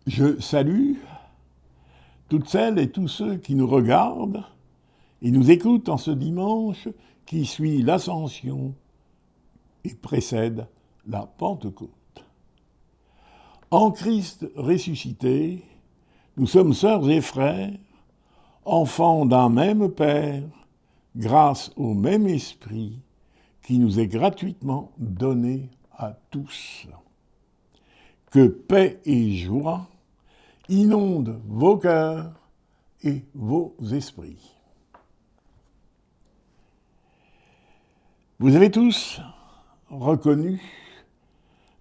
Je salue toutes celles et tous ceux qui nous regardent et nous écoutent en ce dimanche qui suit l'Ascension et précède la Pentecôte. En Christ ressuscité, nous sommes sœurs et frères, enfants d'un même Père, grâce au même Esprit qui nous est gratuitement donné à tous. Que paix et joie inondent vos cœurs et vos esprits. Vous avez tous reconnu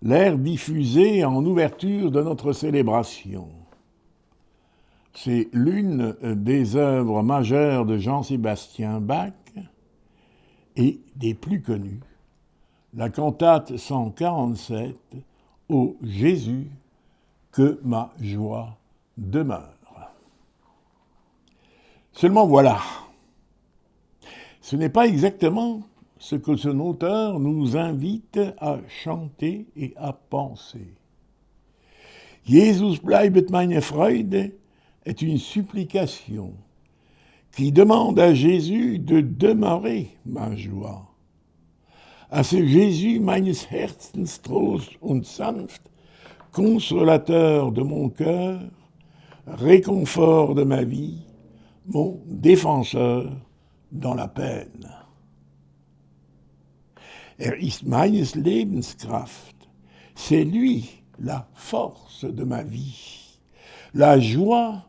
l'air diffusé en ouverture de notre célébration. C'est l'une des œuvres majeures de Jean-Sébastien Bach et des plus connues, la cantate 147, « Ô Jésus, que ma joie demeure ». Seulement voilà, ce n'est pas exactement ce que son auteur nous invite à chanter et à penser. Jesus bleibet meine Freude est une supplication qui demande à Jésus de demeurer ma joie. À ce Jésus meines Herzens Trost und sanft, consolateur de mon cœur, réconfort de ma vie, mon défenseur dans la peine. Ist meines Lebenskraft, c'est lui la force de ma vie, la joie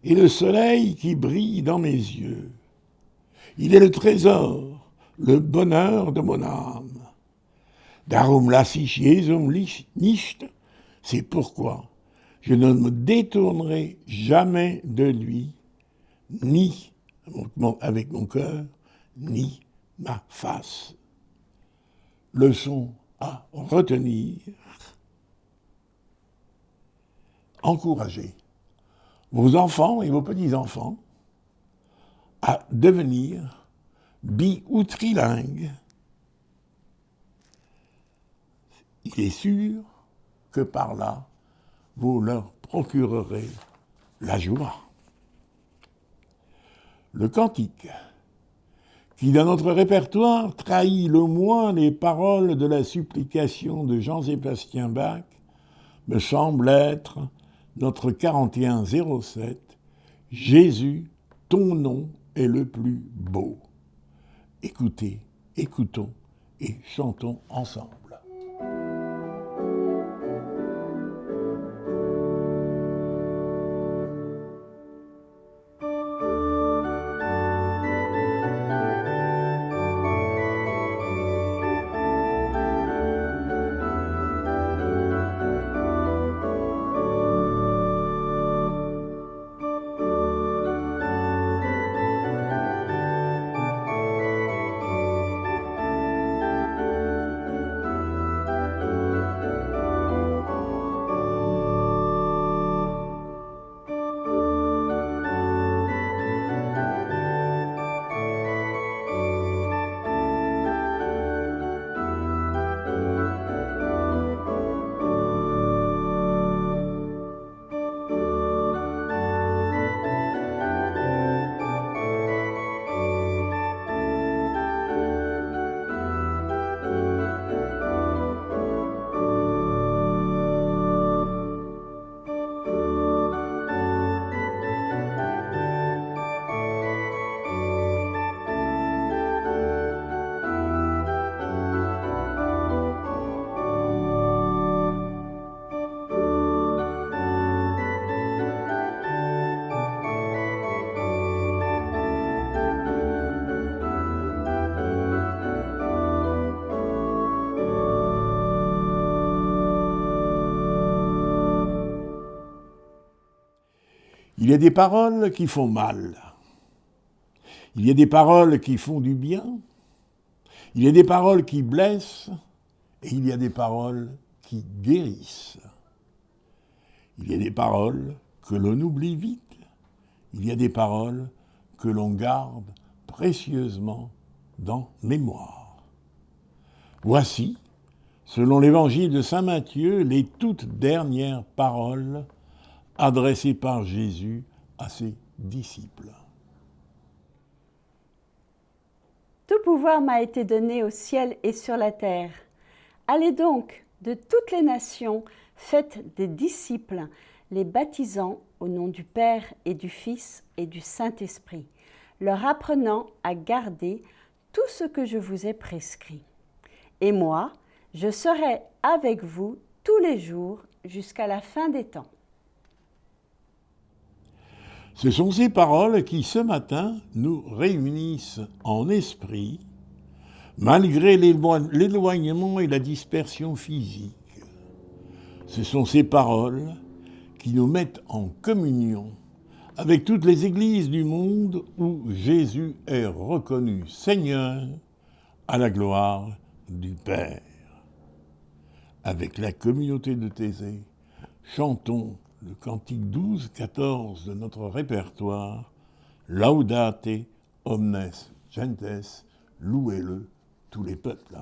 et le soleil qui brille dans mes yeux. Il est le trésor, le bonheur de mon âme. Darum lasse ich Jesum nicht, c'est pourquoi je ne me détournerai jamais de lui, ni avec mon cœur, ni ma face. Leçon à retenir. Encouragez vos enfants et vos petits-enfants à devenir bi- ou trilingues. Il est sûr que par là, vous leur procurerez la joie. Le cantique, qui dans notre répertoire trahit le moins les paroles de la supplication de Jean-Sébastien Bach, me semble être notre 4107, « Jésus, ton nom est le plus beau ». Écoutez, écoutons et chantons ensemble. Il y a des paroles qui font mal. Il y a des paroles qui font du bien. Il y a des paroles qui blessent. Et il y a des paroles qui guérissent. Il y a des paroles que l'on oublie vite. Il y a des paroles que l'on garde précieusement dans mémoire. Voici, selon l'évangile de saint Matthieu, les toutes dernières paroles adressée par Jésus à ses disciples. Tout pouvoir m'a été donné au ciel et sur la terre. Allez donc de toutes les nations, faites des disciples, les baptisant au nom du Père et du Fils et du Saint-Esprit, leur apprenant à garder tout ce que je vous ai prescrit. Et moi, je serai avec vous tous les jours jusqu'à la fin des temps. Ce sont ces paroles qui, ce matin, nous réunissent en esprit, malgré l'éloignement et la dispersion physique. Ce sont ces paroles qui nous mettent en communion avec toutes les églises du monde où Jésus est reconnu Seigneur à la gloire du Père. Avec la communauté de Thésée, chantons le cantique 12-14 de notre répertoire, Laudate omnes gentes, louez-le tous les peuples.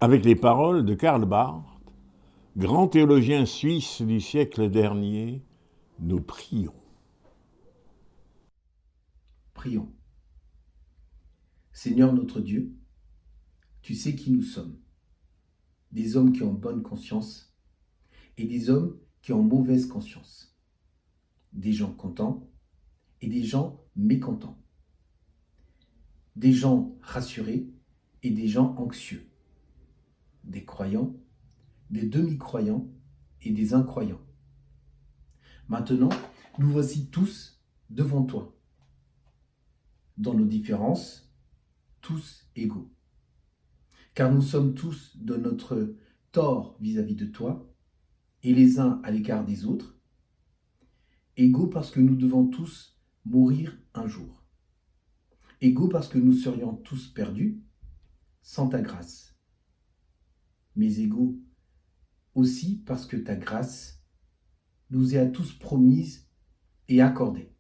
Avec les paroles de Karl Barth, grand théologien suisse du siècle dernier, nous prions. Prions. Seigneur notre Dieu, Tu sais qui nous sommes. Des hommes qui ont bonne conscience et des hommes qui ont mauvaise conscience. Des gens contents et des gens mécontents. Des gens rassurés et des gens anxieux. Des croyants, des demi-croyants et des incroyants. Maintenant, nous voici tous devant toi. Dans nos différences, tous égaux. Car nous sommes tous de notre tort vis-à-vis de toi, et les uns à l'égard des autres, égaux parce que nous devons tous mourir un jour. Égaux parce que nous serions tous perdus sans ta grâce. Mais égaux aussi parce que ta grâce nous est à tous promise et accordée.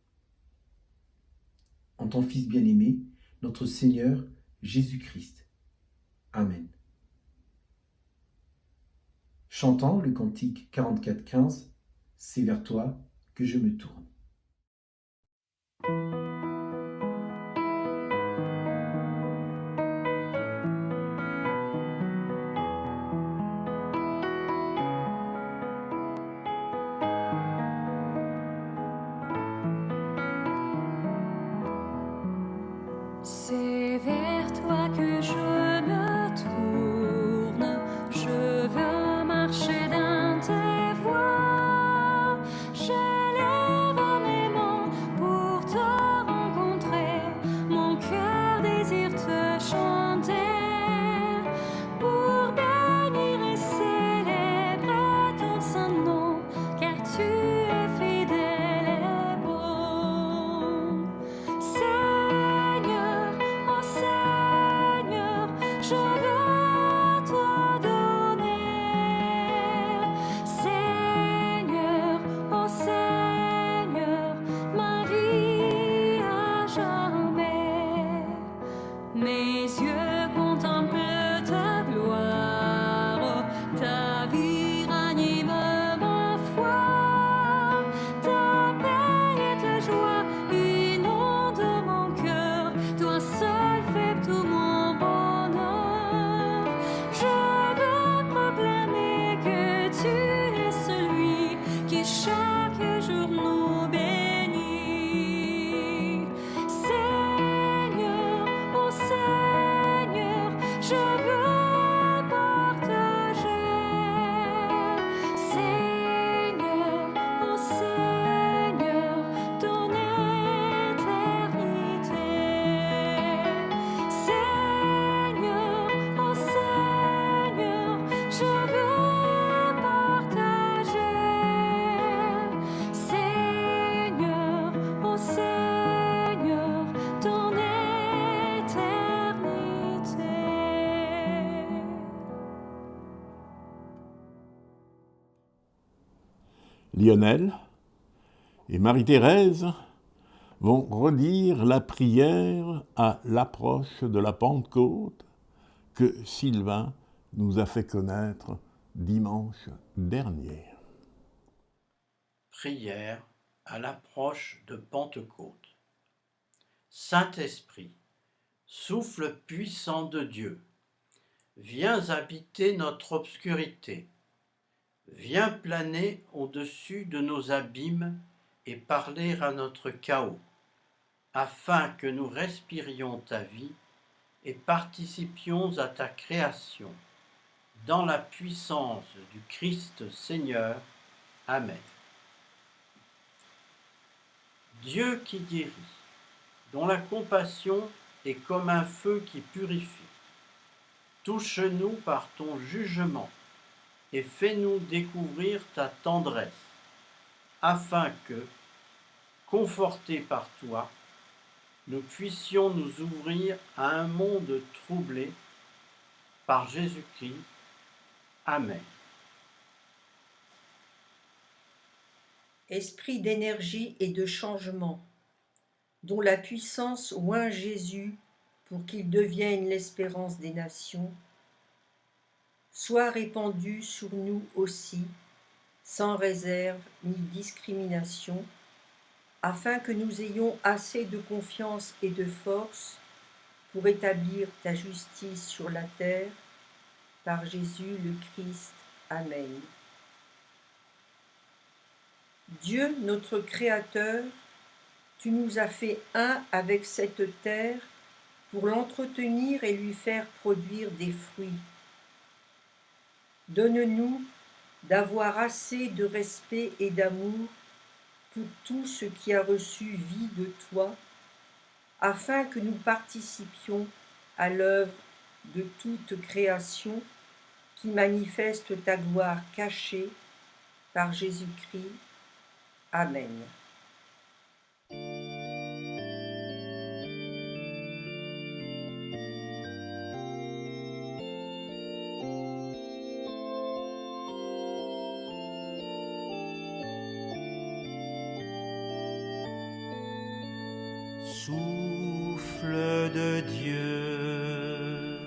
En ton Fils bien-aimé, notre Seigneur Jésus-Christ. Amen. Chantant le cantique 44-15, c'est vers toi que je me tourne. C'est vers toi que je me tourne, je veux marcher dans tes voies, j'élève mes mains pour te rencontrer, mon cœur désire te chanter, pour bénir et célébrer ton saint nom, car tu es fidèle et bon. Seigneur, oh Seigneur, je veux te donner. Seigneur, oh Seigneur, ma vie à jamais. Mes yeux contemplent ta gloire, ta vie ranime ma foi, ta paix et ta joie inondent mon cœur, toi seul fais tout mon bonheur. Je veux proclamer que tu es celui qui chaque jour nous bénit. Seigneur, oh Seigneur, je veux partager. Seigneur, oh Seigneur, ton éternité. Seigneur, oh Seigneur, je veux partager. Seigneur, oh Seigneur, ton éternité. Lionel et Marie-Thérèse vont redire la prière à l'approche de la Pentecôte que Sylvain nous a fait connaître dimanche dernier. Prière à l'approche de Pentecôte. Saint-Esprit, souffle puissant de Dieu, viens habiter notre obscurité, viens planer au-dessus de nos abîmes et parler à notre chaos, afin que nous respirions ta vie et participions à ta création, dans la puissance du Christ Seigneur. Amen. Dieu qui guérit, dont la compassion est comme un feu qui purifie, touche-nous par ton jugement et fais-nous découvrir ta tendresse, afin que, confortés par toi, nous puissions nous ouvrir à un monde troublé par Jésus-Christ. Amen. Esprit d'énergie et de changement, dont la puissance oint Jésus pour qu'il devienne l'espérance des nations, soit répandue sur nous aussi, sans réserve ni discrimination, afin que nous ayons assez de confiance et de force pour établir ta justice sur la terre, par Jésus le Christ. Amen. Dieu, notre Créateur, tu nous as fait un avec cette terre pour l'entretenir et lui faire produire des fruits. Donne-nous d'avoir assez de respect et d'amour pour tout ce qui a reçu vie de toi, afin que nous participions à l'œuvre de toute création qui manifeste ta gloire cachée par Jésus-Christ. Amen. Souffle de Dieu,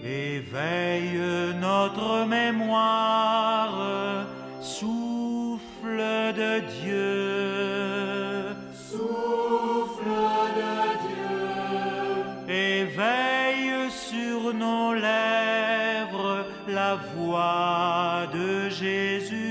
éveille notre mémoire, souffle de Dieu, éveille sur nos lèvres la voix de Jésus.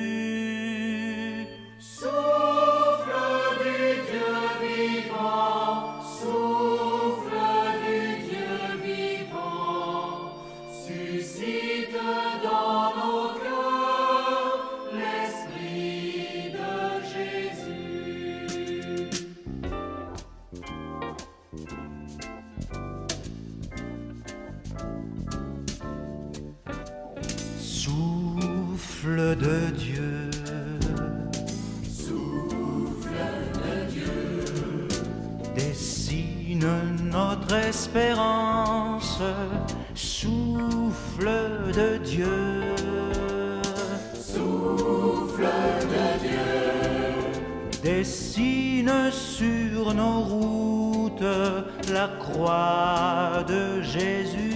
Souffle de Dieu, dessine notre espérance, souffle de Dieu, dessine sur nos routes la croix de Jésus.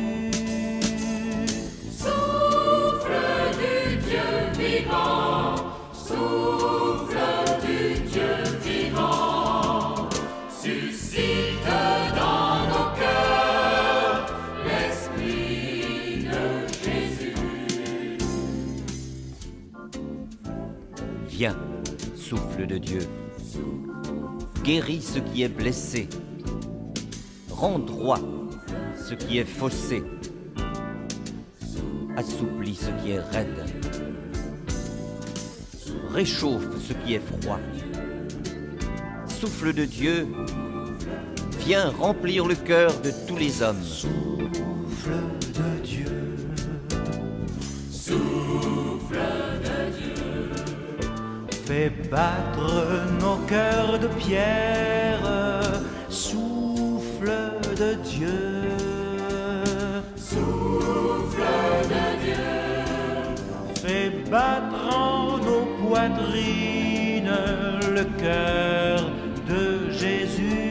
Viens, souffle de Dieu, guéris ce qui est blessé, rends droit ce qui est faussé, assouplis ce qui est raide, réchauffe ce qui est froid. Souffle de Dieu, viens remplir le cœur de tous les hommes. Souffle de Dieu, fais battre nos cœurs de pierre, souffle de Dieu. Fais battre en nos poitrines le cœur de Jésus.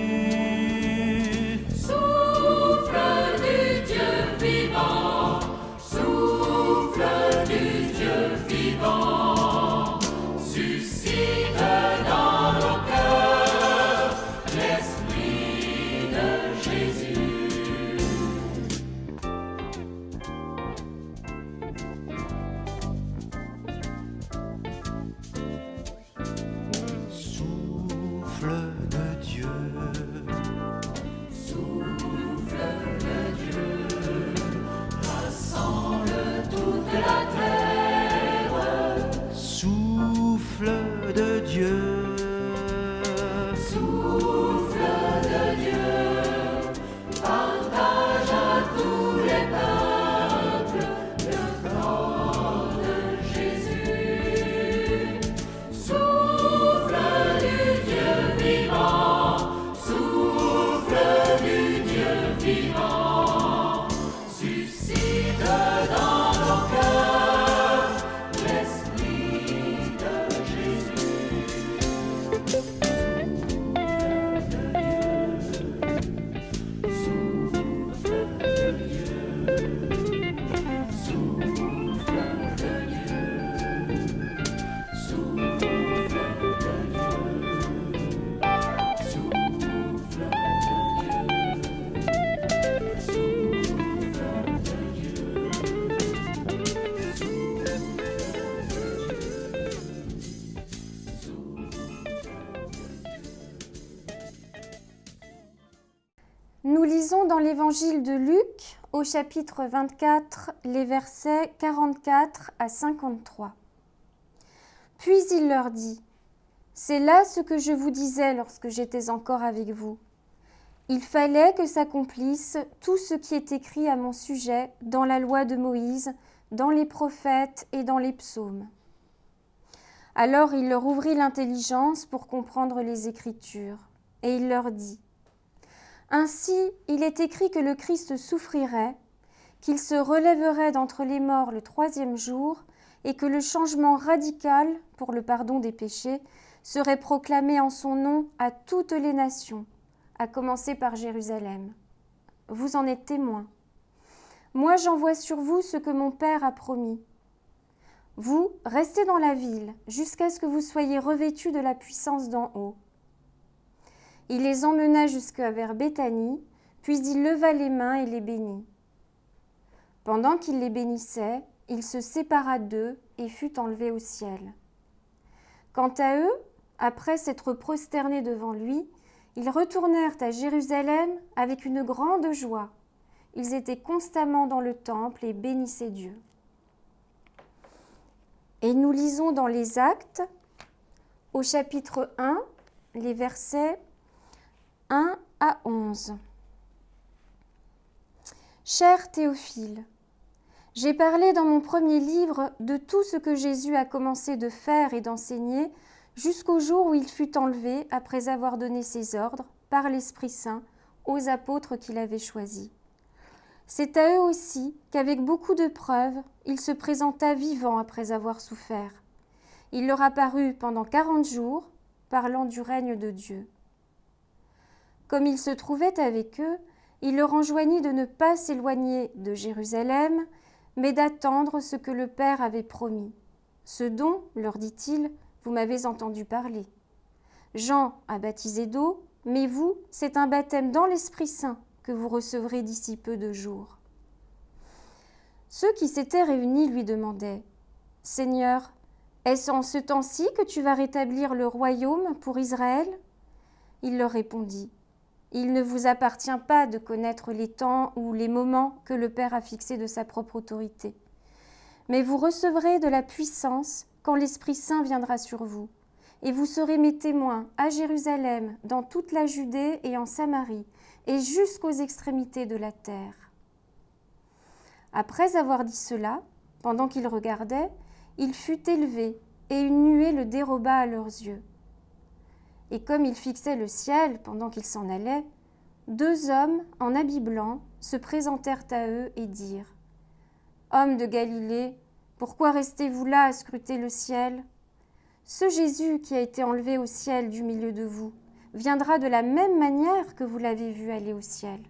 dans l'évangile de Luc, au chapitre 24, les versets 44 à 53. Puis il leur dit : « C'est là ce que je vous disais lorsque j'étais encore avec vous. Il fallait que s'accomplisse tout ce qui est écrit à mon sujet dans la loi de Moïse, dans les prophètes et dans les psaumes. » Alors il leur ouvrit l'intelligence pour comprendre les Écritures, et il leur dit : « Ainsi, il est écrit que le Christ souffrirait, qu'il se relèverait d'entre les morts le 3e jour, et que le changement radical, pour le pardon des péchés, serait proclamé en son nom à toutes les nations, à commencer par Jérusalem. Vous en êtes témoins. Moi, j'envoie sur vous ce que mon Père a promis. Vous, restez dans la ville, jusqu'à ce que vous soyez revêtus de la puissance d'en haut. » Il les emmena jusqu'à vers Béthanie, puis il leva les mains et les bénit. Pendant qu'il les bénissait, il se sépara d'eux et fut enlevé au ciel. Quant à eux, après s'être prosternés devant lui, ils retournèrent à Jérusalem avec une grande joie. Ils étaient constamment dans le temple et bénissaient Dieu. Et nous lisons dans les Actes, au chapitre 1, les versets 1 à 11. Cher Théophile, j'ai parlé dans mon premier livre de tout ce que Jésus a commencé de faire et d'enseigner jusqu'au jour où il fut enlevé après avoir donné ses ordres par l'Esprit Saint aux apôtres qu'il avait choisis. C'est à eux aussi qu'avec beaucoup de preuves, il se présenta vivant après avoir souffert. Il leur apparut pendant 40 jours, parlant du règne de Dieu. Comme il se trouvait avec eux, il leur enjoignit de ne pas s'éloigner de Jérusalem, mais d'attendre ce que le Père avait promis. Ce dont, leur dit-il, vous m'avez entendu parler. Jean a baptisé d'eau, mais vous, c'est un baptême dans l'Esprit Saint que vous recevrez d'ici peu de jours. Ceux qui s'étaient réunis lui demandaient : « Seigneur, est-ce en ce temps-ci que tu vas rétablir le royaume pour Israël ?» Il leur répondit : « Il ne vous appartient pas de connaître les temps ou les moments que le Père a fixés de sa propre autorité. Mais vous recevrez de la puissance quand l'Esprit Saint viendra sur vous, et vous serez mes témoins à Jérusalem, dans toute la Judée et en Samarie, et jusqu'aux extrémités de la terre. » Après avoir dit cela, pendant qu'ils regardaient, il fut élevé, et une nuée le déroba à leurs yeux. Et comme il fixait le ciel pendant qu'il s'en allait, 2 hommes en habits blancs se présentèrent à eux et dirent : « Hommes de Galilée, pourquoi restez-vous là à scruter le ciel ? Ce Jésus qui a été enlevé au ciel du milieu de vous viendra de la même manière que vous l'avez vu aller au ciel. »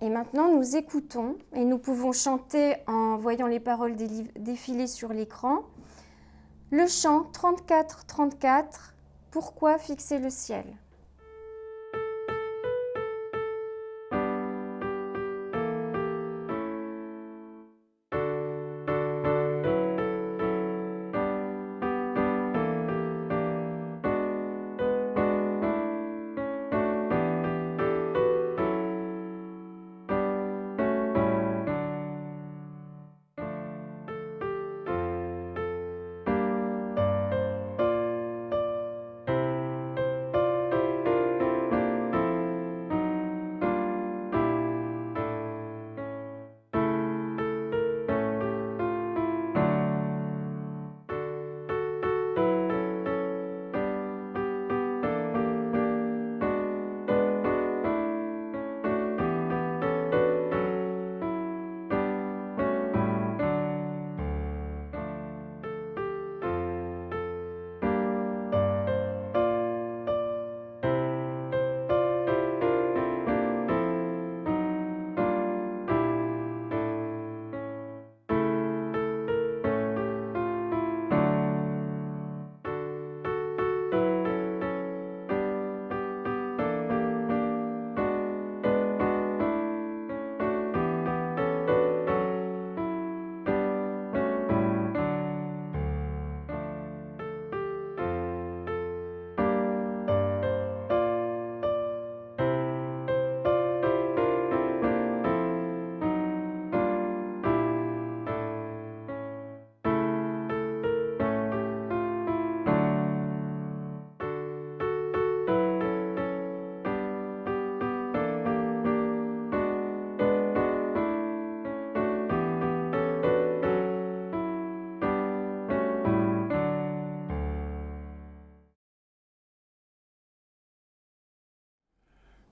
Et maintenant, nous écoutons et nous pouvons chanter en voyant les paroles défiler sur l'écran. Le chant 34-34, « Pourquoi fixer le ciel ?»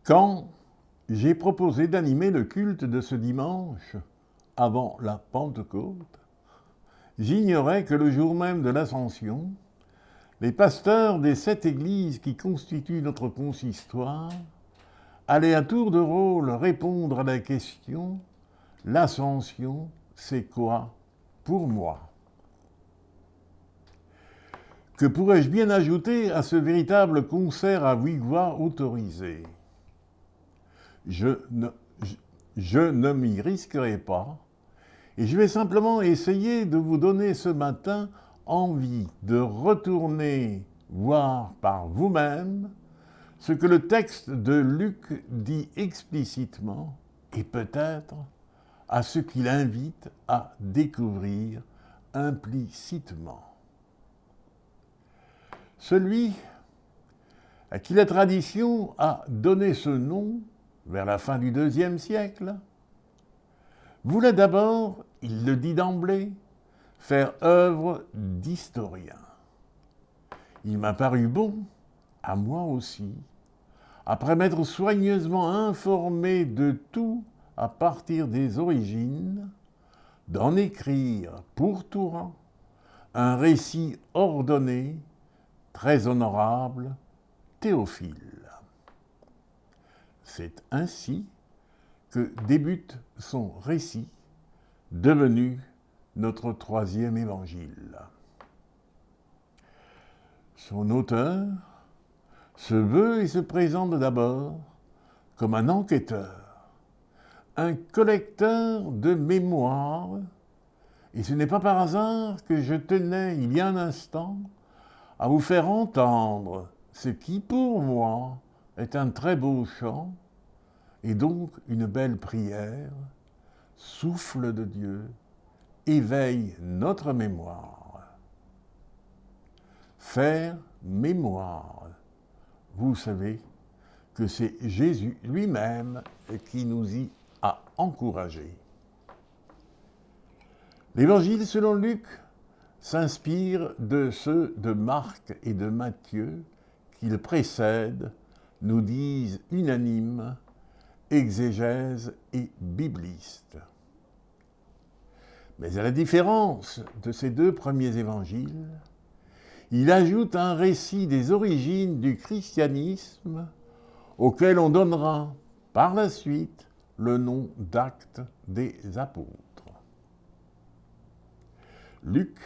Quand j'ai proposé d'animer le culte de ce dimanche, avant la Pentecôte, j'ignorais que le jour même de l'Ascension, les pasteurs des 7 églises qui constituent notre consistoire allaient à tour de rôle répondre à la question « L'Ascension, c'est quoi pour moi ?» Que pourrais-je bien ajouter à ce véritable concert à 8 voix autorisé ? Je ne m'y risquerai pas, et je vais simplement essayer de vous donner ce matin envie de retourner voir par vous-même ce que le texte de Luc dit explicitement, et peut-être à ce qu'il invite à découvrir implicitement. Celui à qui la tradition a donné ce nom vers la fin du IIe siècle, voulait d'abord, il le dit d'emblée, faire œuvre d'historien. Il m'a paru bon, à moi aussi, après m'être soigneusement informé de tout à partir des origines, d'en écrire pour tout rang un récit ordonné, très honorable, Théophile. C'est ainsi que débute son récit, devenu notre 3e évangile. Son auteur se veut et se présente d'abord comme un enquêteur, un collecteur de mémoire, et ce n'est pas par hasard que je tenais il y a un instant à vous faire entendre ce qui pour moi est un très beau chant et donc une belle prière. Souffle de Dieu, éveille notre mémoire. Faire mémoire. Vous savez que c'est Jésus lui-même qui nous y a encouragés. L'Évangile selon Luc s'inspire de ceux de Marc et de Matthieu qui le précèdent, nous disent unanimes, exégèses et biblistes. Mais à la différence de ces 2 premiers évangiles, il ajoute un récit des origines du christianisme auquel on donnera par la suite le nom d'Actes des Apôtres. Luc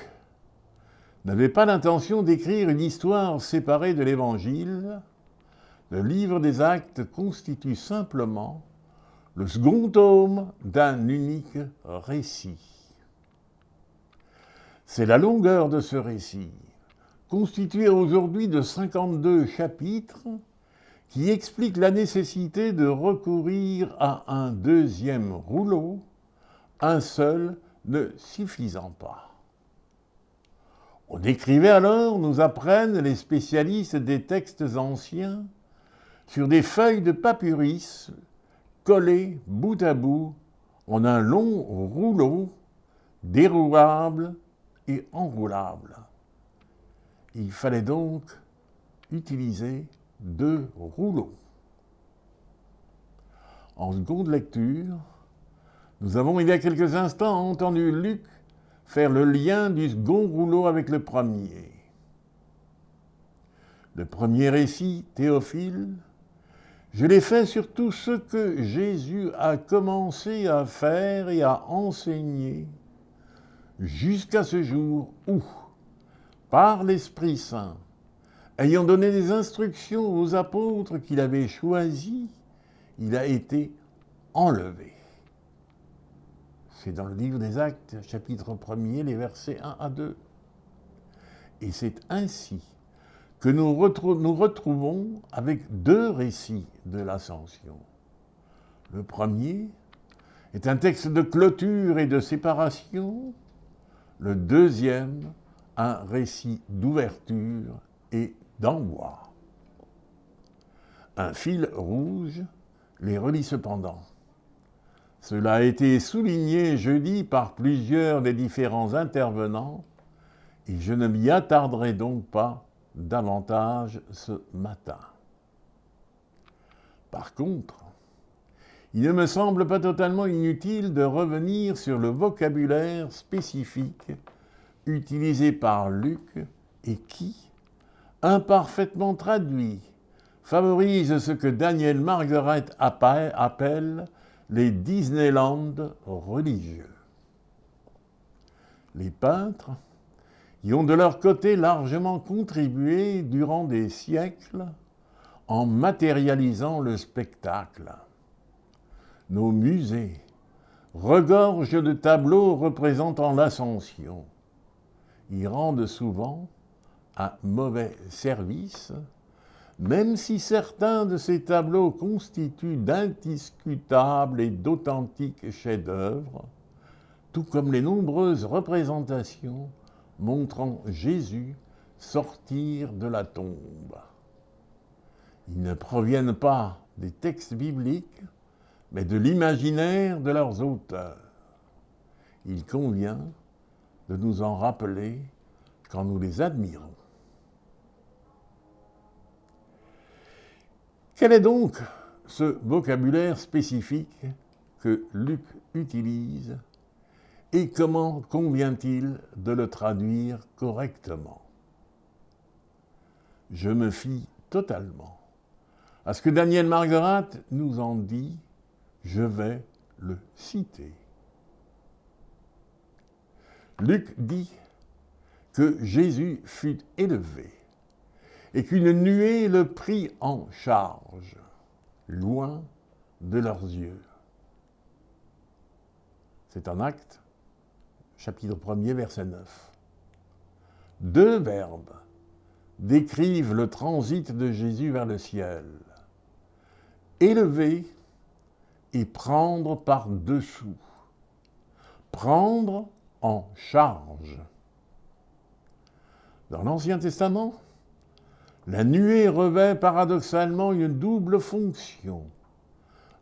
n'avait pas l'intention d'écrire une histoire séparée de l'Évangile. Le livre des Actes constitue simplement le second tome d'un unique récit. C'est la longueur de ce récit, constitué aujourd'hui de 52 chapitres, qui explique la nécessité de recourir à un 2e rouleau, un seul ne suffisant pas. On écrivait alors, nous apprennent les spécialistes des textes anciens, sur des feuilles de papyrus collées bout à bout en un long rouleau déroulable et enroulable. Il fallait donc utiliser 2 rouleaux. En seconde lecture, nous avons il y a quelques instants entendu Luc faire le lien du second rouleau avec le premier. Le premier récit, Théophile, je l'ai fait sur tout ce que Jésus a commencé à faire et à enseigner jusqu'à ce jour où, par l'Esprit Saint, ayant donné des instructions aux apôtres qu'il avait choisis, il a été enlevé. C'est dans le livre des Actes, chapitre 1er, les versets 1 à 2. Et c'est ainsi que nous retrouvons avec 2 récits de l'Ascension. Le premier est un texte de clôture et de séparation. Le deuxième, un récit d'ouverture et d'envoi. Un fil rouge les relie cependant. Cela a été souligné jeudi par plusieurs des différents intervenants et je ne m'y attarderai donc pas davantage ce matin. Par contre, il ne me semble pas totalement inutile de revenir sur le vocabulaire spécifique utilisé par Luc et qui, imparfaitement traduit, favorise ce que Daniel Margaret appelle les Disneyland religieux. Les peintres y ont de leur côté largement contribué durant des siècles en matérialisant le spectacle. Nos musées regorgent de tableaux représentant l'Ascension. Ils rendent souvent un mauvais service, même si certains de ces tableaux constituent d'indiscutables et d'authentiques chefs-d'œuvre, tout comme les nombreuses représentations montrant Jésus sortir de la tombe. Ils ne proviennent pas des textes bibliques, mais de l'imaginaire de leurs auteurs. Il convient de nous en rappeler quand nous les admirons. Quel est donc ce vocabulaire spécifique que Luc utilise et comment convient-il de le traduire correctement? Je me fie totalement à ce que Daniel Margaret nous en dit, je vais le citer. Luc dit que Jésus fut élevé et qu'une nuée le prit en charge, loin de leurs yeux. C'est en Actes, chapitre 1er, verset 9. Deux verbes décrivent le transit de Jésus vers le ciel. Élever et prendre par-dessous. Prendre en charge. Dans l'Ancien Testament, la nuée revêt paradoxalement une double fonction,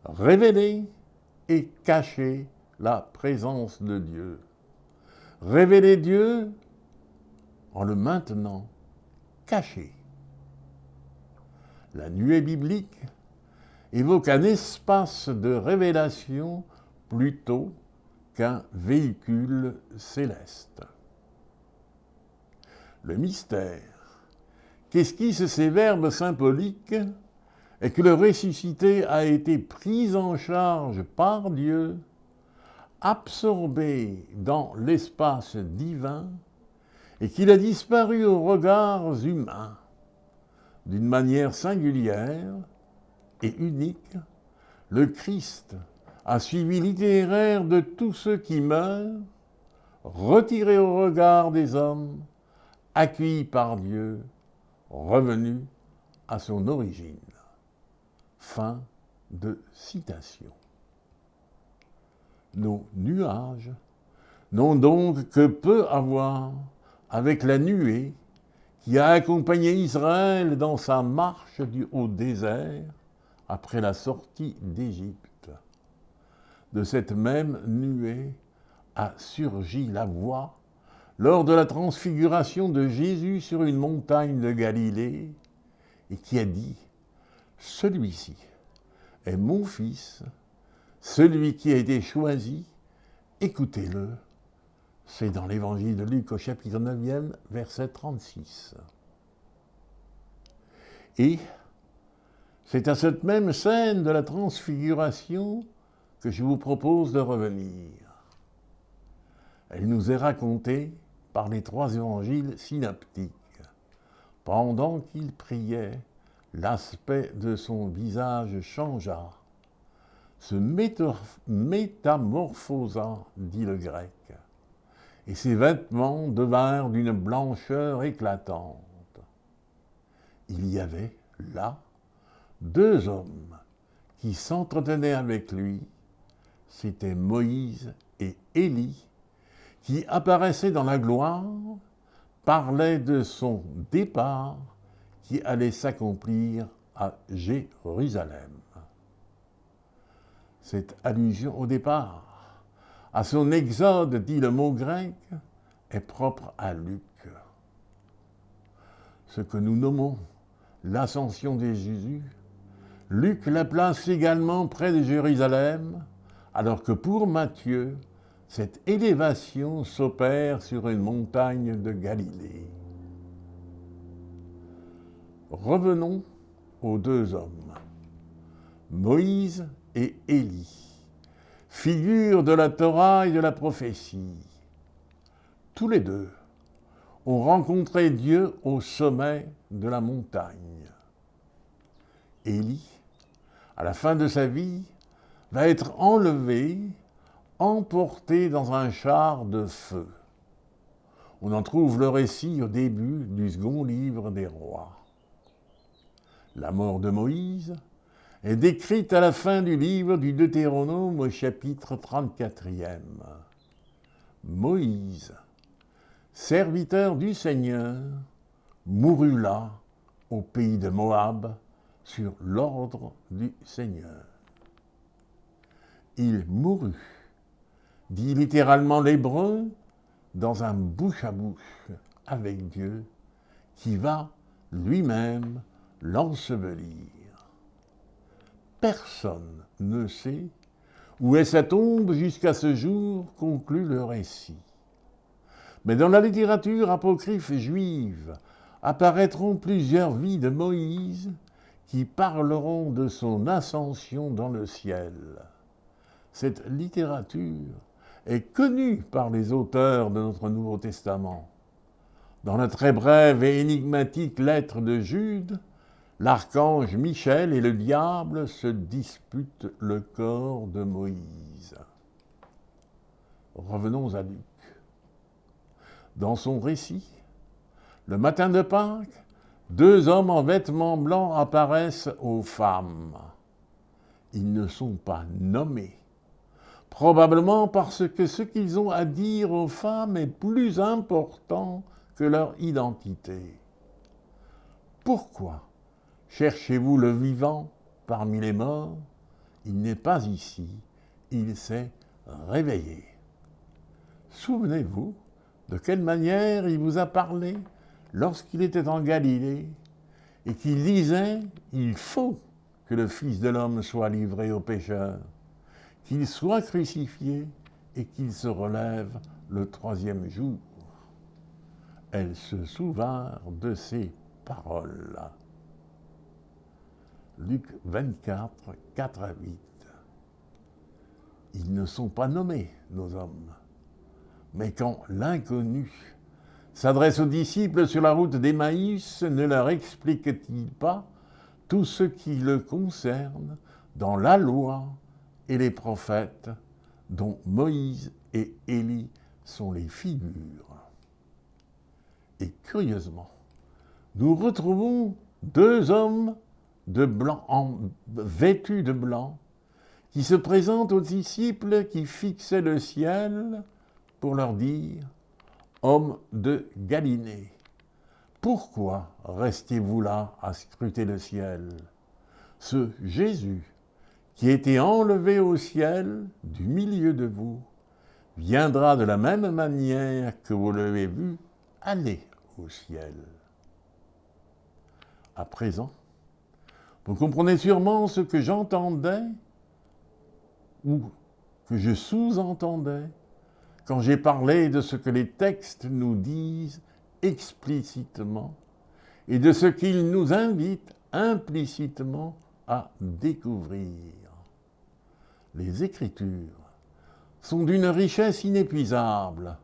révéler et cacher la présence de Dieu. Révéler Dieu en le maintenant caché. La nuée biblique évoque un espace de révélation plutôt qu'un véhicule céleste. Le mystère qu'esquissent ces verbes symboliques est que le ressuscité a été pris en charge par Dieu, absorbé dans l'espace divin et qu'il a disparu aux regards humains. D'une manière singulière et unique, le Christ a suivi l'itinéraire de tous ceux qui meurent, retiré au regard des hommes, accueilli par Dieu, revenu à son origine. Fin de citation. Nos nuages n'ont donc que peu à voir avec la nuée qui a accompagné Israël dans sa marche au désert après la sortie d'Égypte. De cette même nuée a surgi la voix lors de la transfiguration de Jésus sur une montagne de Galilée et qui a dit « Celui-ci est mon Fils, celui qui a été choisi, écoutez-le ». C'est dans l'évangile de Luc au chapitre 9e, verset 36. Et c'est à cette même scène de la transfiguration que je vous propose de revenir. Elle nous est racontée par les trois évangiles synoptiques. Pendant qu'il priait, l'aspect de son visage changea, se métamorphosa, dit le grec, et ses vêtements devinrent d'une blancheur éclatante. Il y avait là deux hommes qui s'entretenaient avec lui, c'étaient Moïse et Élie, qui apparaissaient dans la gloire, parlaient de son départ qui allait s'accomplir à Jérusalem. Cette allusion au départ, à son exode, dit le mot grec, est propre à Luc. Ce que nous nommons l'ascension de Jésus Luc la place également près de Jérusalem, alors que pour Matthieu, cette élévation s'opère sur une montagne de Galilée. Revenons aux deux hommes, Moïse et Élie, figures de la Torah et de la prophétie. Tous les deux ont rencontré Dieu au sommet de la montagne. Élie, à la fin de sa vie, va être enlevé, emporté dans un char de feu. On en trouve le récit au début du second livre des rois. La mort de Moïse est décrite à la fin du livre du Deutéronome au chapitre 34e. Moïse, serviteur du Seigneur, mourut là, au pays de Moab, sur l'ordre du Seigneur. Il mourut, dit littéralement l'hébreu, dans un bouche à bouche avec Dieu, qui va lui-même l'ensevelir. Personne ne sait où est sa tombe jusqu'à ce jour, conclut le récit. Mais dans la littérature apocryphe juive apparaîtront plusieurs vies de Moïse qui parleront de son ascension dans le ciel. Cette littérature est connue par les auteurs de notre Nouveau Testament. Dans la très brève et énigmatique lettre de Jude, l'archange Michel et le diable se disputent le corps de Moïse. Revenons à Luc. Dans son récit, le matin de Pâques, deux hommes en vêtements blancs apparaissent aux femmes. Ils ne sont pas nommés, probablement parce que ce qu'ils ont à dire aux femmes est plus important que leur identité. Pourquoi cherchez-vous le vivant parmi les morts? Il n'est pas ici, il s'est réveillé. Souvenez-vous de quelle manière il vous a parlé lorsqu'il était en Galilée et qu'il disait « Il faut que le Fils de l'homme soit livré aux pécheurs, qu'il soit crucifié et qu'il se relève le troisième jour. » Elles se souvinrent de ces paroles-là. Luc 24, 4 à 8. Ils ne sont pas nommés, nos hommes. Mais quand l'inconnu s'adresse aux disciples sur la route d'Emmaüs, ne leur explique-t-il pas tout ce qui le concerne dans la loi et les prophètes, dont Moïse et Élie sont les figures? Et curieusement, nous retrouvons deux hommes de blanc, vêtus de blanc, qui se présentent aux disciples qui fixaient le ciel pour leur dire « Hommes de Galilée, pourquoi restez-vous là à scruter le ciel? Ce Jésus qui a été enlevé au ciel du milieu de vous viendra de la même manière que vous l'avez vu aller au ciel. » À présent, vous comprenez sûrement ce que j'entendais ou que je sous-entendais quand j'ai parlé de ce que les textes nous disent explicitement et de ce qu'ils nous invitent implicitement à découvrir. Les Écritures sont d'une richesse inépuisable.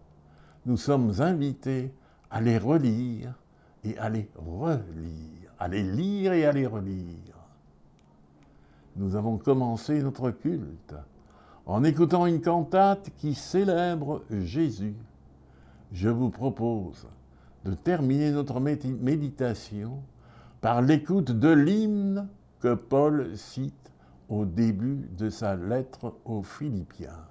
Nous sommes invités à les relire et à les relire, à les lire et à les relire. Nous avons commencé notre culte en écoutant une cantate qui célèbre Jésus. Je vous propose de terminer notre méditation par l'écoute de l'hymne que Paul cite au début de sa lettre aux Philippiens.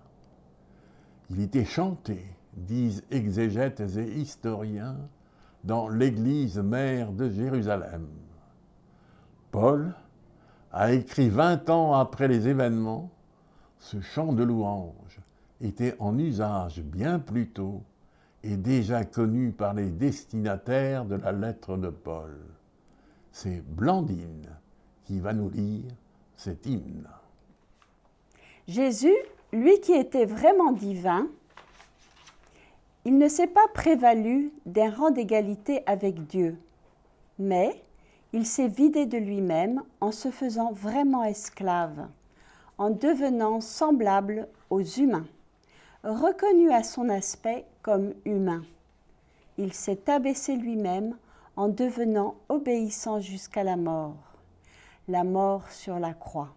Il était chanté, disent exégètes et historiens, dans l'église mère de Jérusalem. Paul a écrit 20 ans après les événements. Ce chant de louange était en usage bien plus tôt et déjà connu par les destinataires de la lettre de Paul. C'est Blandine qui va nous lire cet hymne. Jésus, lui qui était vraiment divin, il ne s'est pas prévalu d'un rang d'égalité avec Dieu, mais il s'est vidé de lui-même en se faisant vraiment esclave, en devenant semblable aux humains, reconnu à son aspect comme humain. Il s'est abaissé lui-même en devenant obéissant jusqu'à la mort sur la croix.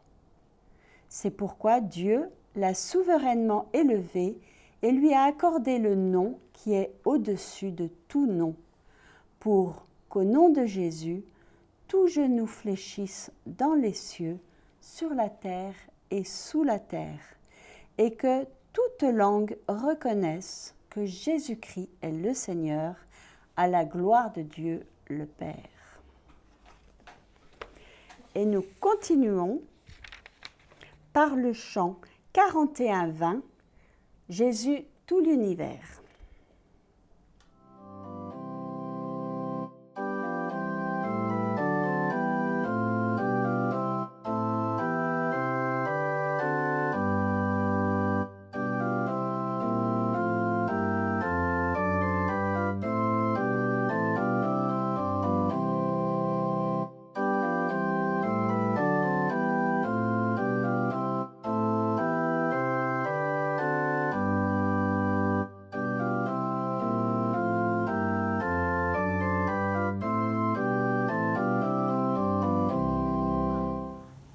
C'est pourquoi Dieu l'a souverainement élevé et lui a accordé le nom qui est au-dessus de tout nom, pour qu'au nom de Jésus, tout genou fléchisse dans les cieux, sur la terre et sous la terre, et que toute langue reconnaisse que Jésus-Christ est le Seigneur, à la gloire de Dieu le Père. Et nous continuons par le chant 41-20, Jésus tout l'univers.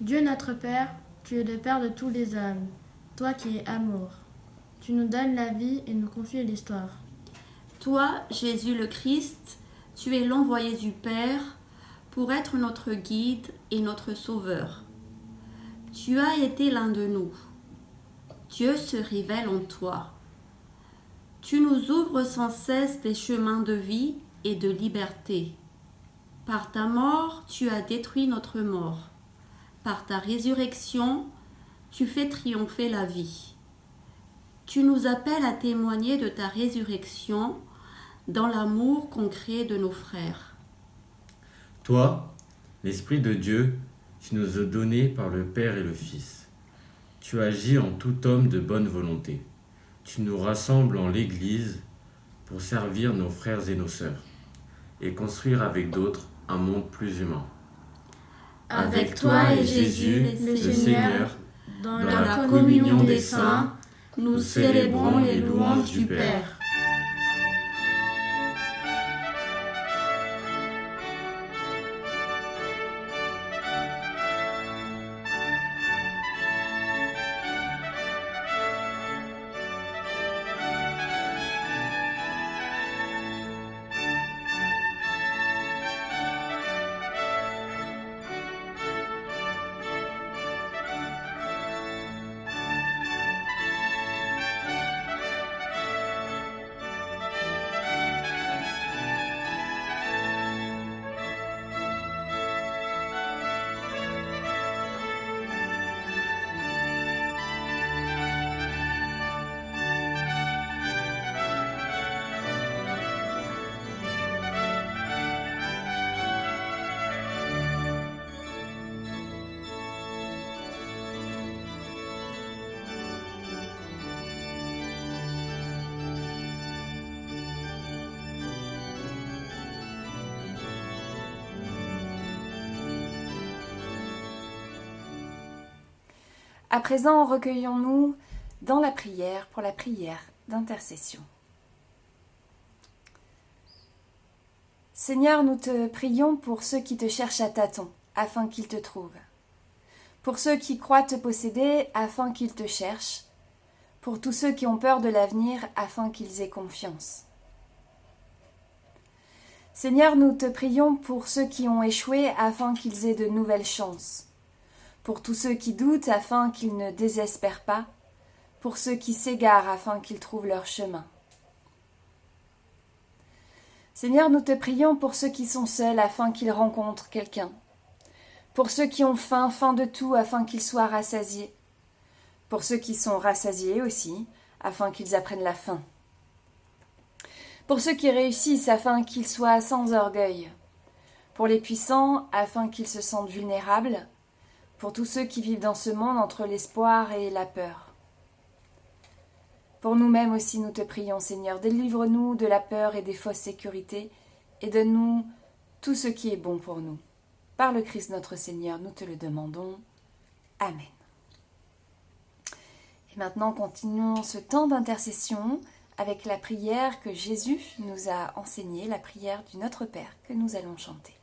Dieu notre Père, tu es le Père de tous les hommes, toi qui es amour. Tu nous donnes la vie et nous confies l'histoire. Toi, Jésus le Christ, tu es l'envoyé du Père pour être notre guide et notre sauveur. Tu as été l'un de nous. Dieu se révèle en toi. Tu nous ouvres sans cesse des chemins de vie et de liberté. Par ta mort, tu as détruit notre mort. Par ta résurrection, tu fais triompher la vie. Tu nous appelles à témoigner de ta résurrection dans l'amour concret de nos frères. Toi, l'Esprit de Dieu, tu nous as donné par le Père et le Fils. Tu agis en tout homme de bonne volonté. Tu nous rassembles en l'Église pour servir nos frères et nos sœurs et construire avec d'autres un monde plus humain. Avec toi et Jésus, le Seigneur, dans la communion des saints, nous célébrons les louanges du Père. À présent, recueillons-nous dans la prière pour la prière d'intercession. Seigneur, nous te prions pour ceux qui te cherchent à tâtons, afin qu'ils te trouvent. Pour ceux qui croient te posséder, afin qu'ils te cherchent. Pour tous ceux qui ont peur de l'avenir, afin qu'ils aient confiance. Seigneur, nous te prions pour ceux qui ont échoué, afin qu'ils aient de nouvelles chances. Pour tous ceux qui doutent, afin qu'ils ne désespèrent pas. Pour ceux qui s'égarent, afin qu'ils trouvent leur chemin. Seigneur, nous te prions pour ceux qui sont seuls, afin qu'ils rencontrent quelqu'un. Pour ceux qui ont faim, faim de tout, afin qu'ils soient rassasiés. Pour ceux qui sont rassasiés aussi, afin qu'ils apprennent la faim. Pour ceux qui réussissent, afin qu'ils soient sans orgueil. Pour les puissants, afin qu'ils se sentent vulnérables. pour tous ceux qui vivent dans ce monde entre l'espoir et la peur. Pour nous-mêmes aussi, nous te prions, Seigneur, délivre-nous de la peur et des fausses sécurités et donne-nous tout ce qui est bon pour nous. Par le Christ notre Seigneur, nous te le demandons. Amen. Et maintenant, continuons ce temps d'intercession avec la prière que Jésus nous a enseignée, la prière du Notre Père que nous allons chanter.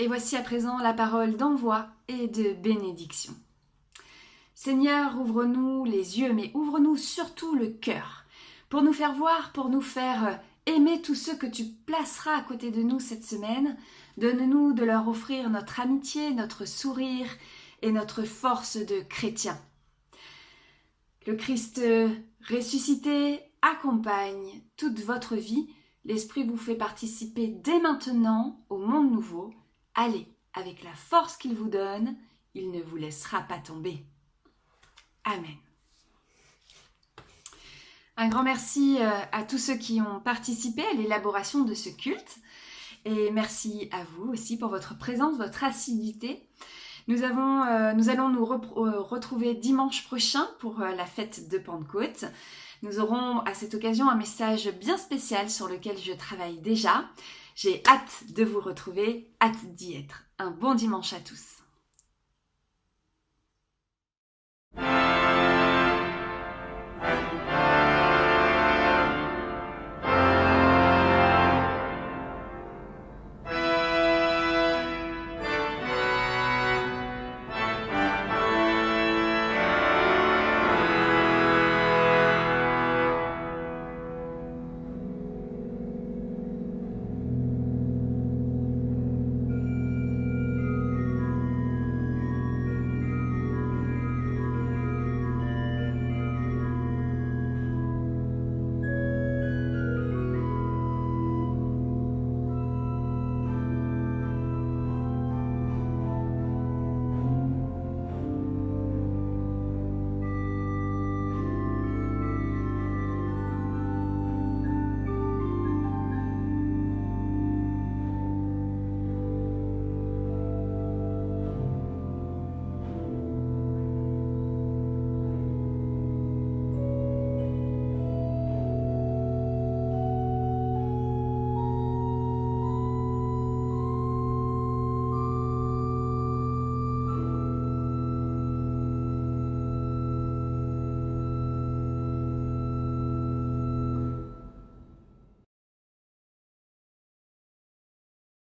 Et voici à présent la parole d'envoi et de bénédiction. Seigneur, ouvre-nous les yeux, mais ouvre-nous surtout le cœur, pour nous faire voir, pour nous faire aimer tous ceux que tu placeras à côté de nous cette semaine. Donne-nous de leur offrir notre amitié, notre sourire et notre force de chrétien. Le Christ ressuscité accompagne toute votre vie. L'Esprit vous fait participer dès maintenant au monde nouveau. Allez, avec la force qu'il vous donne, il ne vous laissera pas tomber. Amen. Un grand merci à tous ceux qui ont participé à l'élaboration de ce culte. Et merci à vous aussi pour votre présence, votre assiduité. Nous allons nous retrouver dimanche prochain pour la fête de Pentecôte. Nous aurons à cette occasion un message bien spécial sur lequel je travaille déjà. J'ai hâte de vous retrouver, hâte d'y être. Un bon dimanche à tous.